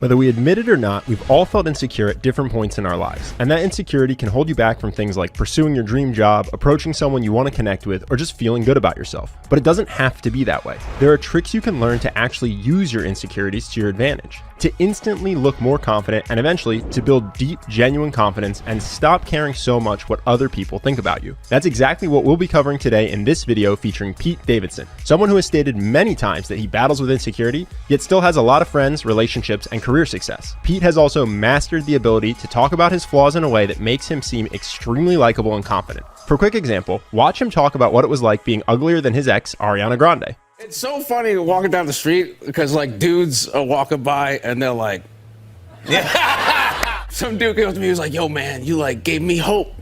Whether we admit it or not, we've all felt insecure at different points in our lives, and that insecurity can hold you back from things like pursuing your dream job, approaching someone you want to connect with, or just feeling good about yourself. But it doesn't have to be that way. There are tricks you can learn to actually use your insecurities to your advantage, to instantly look more confident, and eventually to build deep, genuine confidence and stop caring so much what other people think about you. That's exactly what we'll be covering today in this video featuring Pete Davidson, someone who has stated many times that he battles with insecurity, yet still has a lot of friends, relationships, and career success. Pete has also mastered the ability to talk about his flaws in a way that makes him seem extremely likable and confident. For a quick example, watch him talk about what it was like being uglier than his ex, Ariana Grande. It's so funny walking down the street because like dudes are walking by and they're like, yeah. Some dude came up to me, he was like, yo man, you like gave me hope.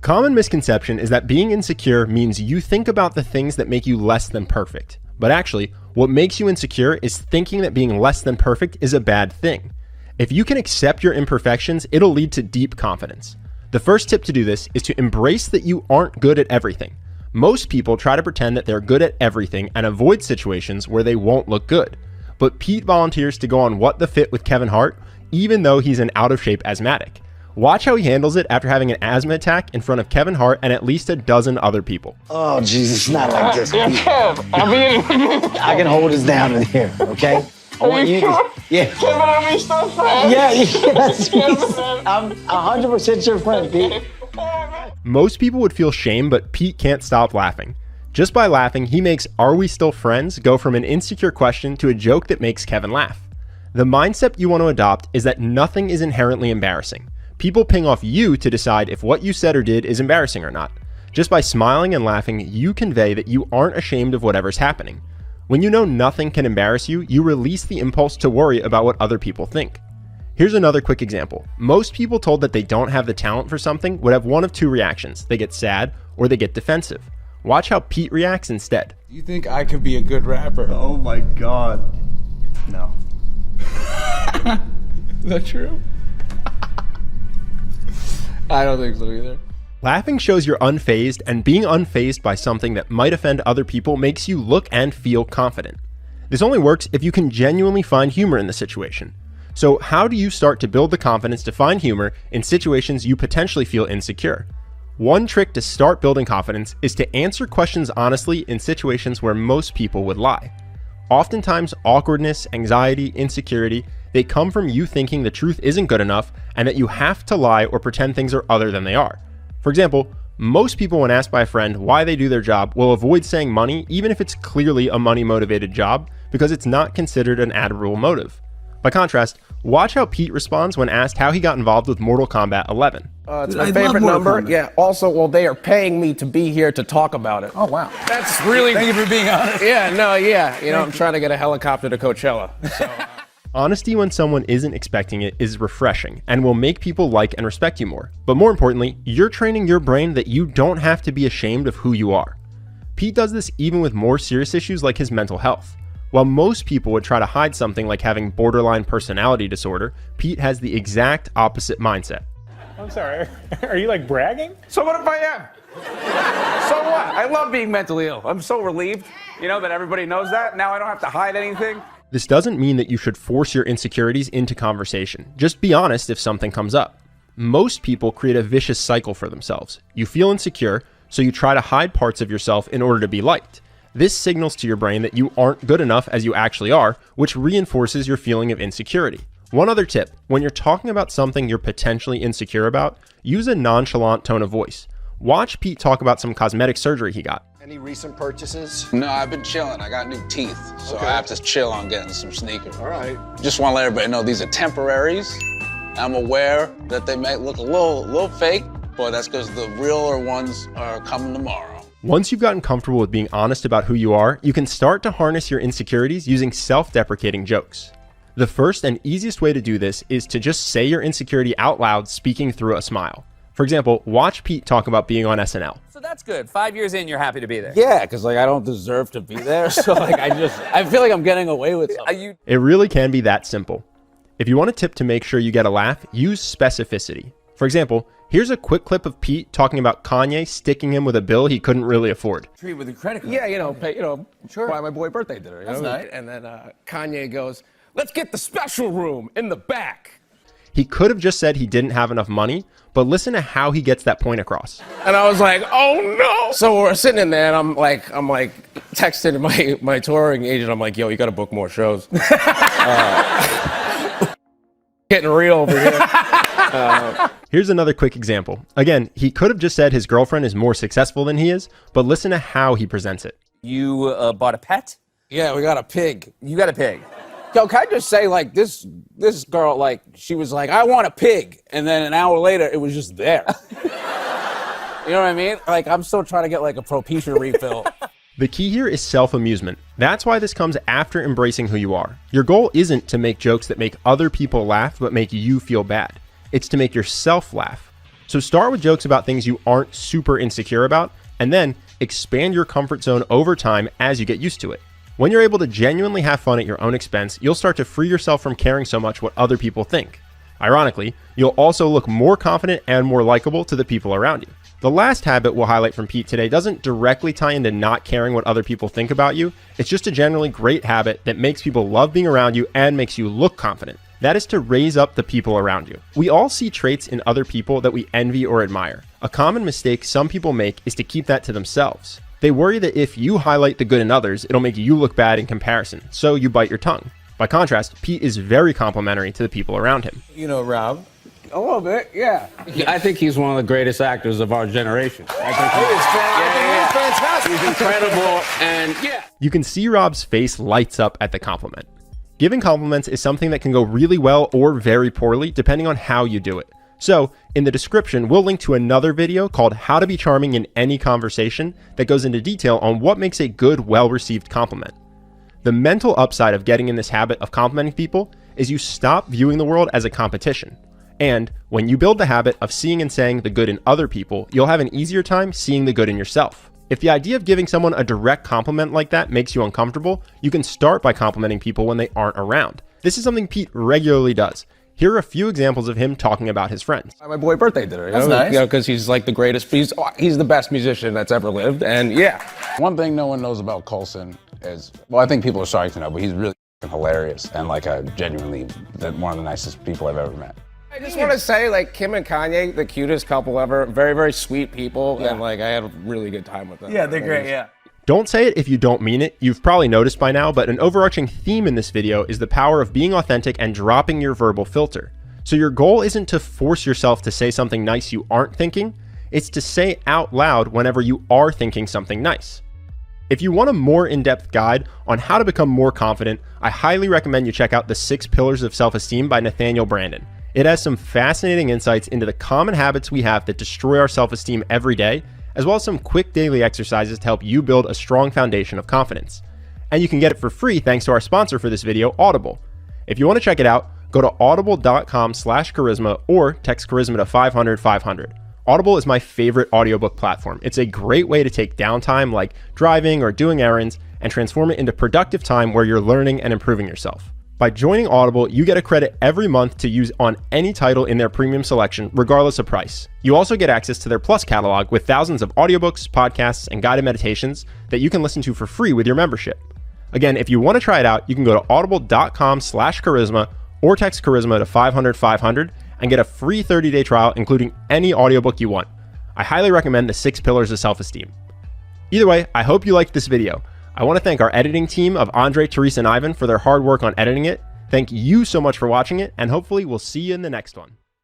Common misconception is that being insecure means you think about the things that make you less than perfect. But actually, what makes you insecure is thinking that being less than perfect is a bad thing. If you can accept your imperfections, it'll lead to deep confidence. The first tip to do this is to embrace that you aren't good at everything. Most people try to pretend that they're good at everything and avoid situations where they won't look good. But Pete volunteers to go on What the Fit with Kevin Hart, even though he's an out-of-shape asthmatic. Watch how he handles it after having an asthma attack in front of Kevin Hart and at least a dozen other people. Oh, Jesus, not like this. Yeah, Kev, I can hold us down in here, okay? I want you to, yeah. Kevin, are we still friends? Yeah, I'm 100% your friend, Pete. Most people would feel shame, but Pete can't stop laughing. Just by laughing, he makes "Are we still friends?" go from an insecure question to a joke that makes Kevin laugh. The mindset you want to adopt is that nothing is inherently embarrassing. People ping off you to decide if what you said or did is embarrassing or not. Just by smiling and laughing, you convey that you aren't ashamed of whatever's happening. When you know nothing can embarrass you, you release the impulse to worry about what other people think. Here's another quick example. Most people told that they don't have the talent for something would have one of two reactions. They get sad or they get defensive. Watch how Pete reacts instead. Do you think I could be a good rapper? Oh my God. No. Is that true? I don't think so either. Laughing shows you're unfazed, and being unfazed by something that might offend other people makes you look and feel confident. This only works if you can genuinely find humor in the situation. So how do you start to build the confidence to find humor in situations you potentially feel insecure? One trick to start building confidence is to answer questions honestly in situations where most people would lie. Oftentimes, awkwardness, anxiety, insecurity, they come from you thinking the truth isn't good enough and that you have to lie or pretend things are other than they are. For example, most people when asked by a friend why they do their job will avoid saying money even if it's clearly a money-motivated job because it's not considered an admirable motive. By contrast, watch how Pete responds when asked how he got involved with Mortal Kombat 11. It's my favorite number. Yeah, also, well, they are paying me to be here to talk about it. Oh, wow. That's really... Thank you for being honest. Yeah, no, yeah. You know, I'm trying to get a helicopter to Coachella. So, Honesty when someone isn't expecting it is refreshing and will make people like and respect you more. But more importantly, you're training your brain that you don't have to be ashamed of who you are. Pete does this even with more serious issues like his mental health. While most people would try to hide something like having borderline personality disorder, Pete has the exact opposite mindset. I'm sorry, are you like bragging? so what if I am? So what? I love being mentally ill. I'm so relieved, you know, that everybody knows that. Now I don't have to hide anything. This doesn't mean that you should force your insecurities into conversation. Just be honest if something comes up. Most people create a vicious cycle for themselves. You feel insecure, so you try to hide parts of yourself in order to be liked. This signals to your brain that you aren't good enough as you actually are, which reinforces your feeling of insecurity. One other tip, when you're talking about something you're potentially insecure about, use a nonchalant tone of voice. Watch Pete talk about some cosmetic surgery he got. Any recent purchases? No, I've been chilling. I got new teeth, so I have to chill on getting some sneakers. All right. Just want to let everybody know these are temporaries. I'm aware that they might look a little fake, but that's because the realer ones are coming tomorrow. Once you've gotten comfortable with being honest about who you are, you can start to harness your insecurities using self-deprecating jokes. The first and easiest way to do this is to just say your insecurity out loud, speaking through a smile. For example, watch Pete talk about being on SNL. So that's good. 5 years in, you're happy to be there. Yeah, because like I don't deserve to be there. So like I feel like I'm getting away with something. It really can be that simple. If you want a tip to make sure you get a laugh, use specificity. For example, here's a quick clip of Pete talking about Kanye sticking him with a bill he couldn't really afford. Treat with your credit card. Yeah, you know, pay, Sure. buy my boy birthday dinner. That's nice. And then Kanye goes, let's get the special room in the back. He could have just said he didn't have enough money, but listen to how he gets that point across. And I was like, oh no. So we're sitting in there and I'm like texting my touring agent. I'm like, yo, you got to book more shows. Getting real over here. Here's another quick example. Again, he could have just said his girlfriend is more successful than he is, but listen to how he presents it. You bought a pet? Yeah, we got a pig. You got a pig. Yo, can I just say, like, this girl, like, she was like, I want a pig. And then an hour later, it was just there. You know what I mean? Like, I'm still trying to get, like, a Propecia refill. The key here is self-amusement. That's why this comes after embracing who you are. Your goal isn't to make jokes that make other people laugh, but make you feel bad. It's to make yourself laugh. So start with jokes about things you aren't super insecure about, and then expand your comfort zone over time as you get used to it. When you're able to genuinely have fun at your own expense, you'll start to free yourself from caring so much what other people think. Ironically, you'll also look more confident and more likable to the people around you. The last habit we'll highlight from Pete today doesn't directly tie into not caring what other people think about you. It's just a generally great habit that makes people love being around you and makes you look confident. That is to raise up the people around you. We all see traits in other people that we envy or admire. A common mistake some people make is to keep that to themselves. They worry that if you highlight the good in others, it'll make you look bad in comparison, so you bite your tongue. By contrast, Pete is very complimentary to the people around him. You know, Rob. A little bit, yeah. I think he's one of the greatest actors of our generation. I think he's fantastic. He's incredible, and yeah. You can see Rob's face lights up at the compliment. Giving compliments is something that can go really well or very poorly, depending on how you do it. So, in the description, we'll link to another video called How to Be Charming in Any Conversation that goes into detail on what makes a good, well-received compliment. The mental upside of getting in this habit of complimenting people is you stop viewing the world as a competition. And when you build the habit of seeing and saying the good in other people, you'll have an easier time seeing the good in yourself. If the idea of giving someone a direct compliment like that makes you uncomfortable, you can start by complimenting people when they aren't around. This is something Pete regularly does. Here are a few examples of him talking about his friends. My boy birthday dinner, That's nice. You know, because he's like the greatest, he's the best musician that's ever lived, and yeah. One thing no one knows about Coulson is, well, I think people are starting to know, but he's really hilarious and like genuinely one of the nicest people I've ever met. I just want to say, like, Kim and Kanye, the cutest couple ever, very, very sweet people, and like, I had a really good time with them. Yeah, they're great, yeah. Don't say it if you don't mean it. You've probably noticed by now, but an overarching theme in this video is the power of being authentic and dropping your verbal filter. So your goal isn't to force yourself to say something nice you aren't thinking, it's to say out loud whenever you are thinking something nice. If you want a more in-depth guide on how to become more confident, I highly recommend you check out The 6 Pillars of Self-Esteem by Nathaniel Branden. It has some fascinating insights into the common habits we have that destroy our self-esteem every day, as well as some quick daily exercises to help you build a strong foundation of confidence. And you can get it for free thanks to our sponsor for this video, Audible. If you want to check it out, go to audible.com/charisma or text charisma to 500-500. Audible is my favorite audiobook platform. It's a great way to take downtime like driving or doing errands and transform it into productive time where you're learning and improving yourself. By joining Audible, you get a credit every month to use on any title in their premium selection, regardless of price. You also get access to their Plus catalog with thousands of audiobooks, podcasts, and guided meditations that you can listen to for free with your membership. Again, if you want to try it out, you can go to audible.com/charisma or text charisma to 500-500 and get a free 30-day trial, including any audiobook you want. I highly recommend The 6 Pillars of Self-Esteem. Either way, I hope you liked this video. I want to thank our editing team of Andre, Teresa, and Ivan for their hard work on editing it. Thank you so much for watching it, and hopefully we'll see you in the next one.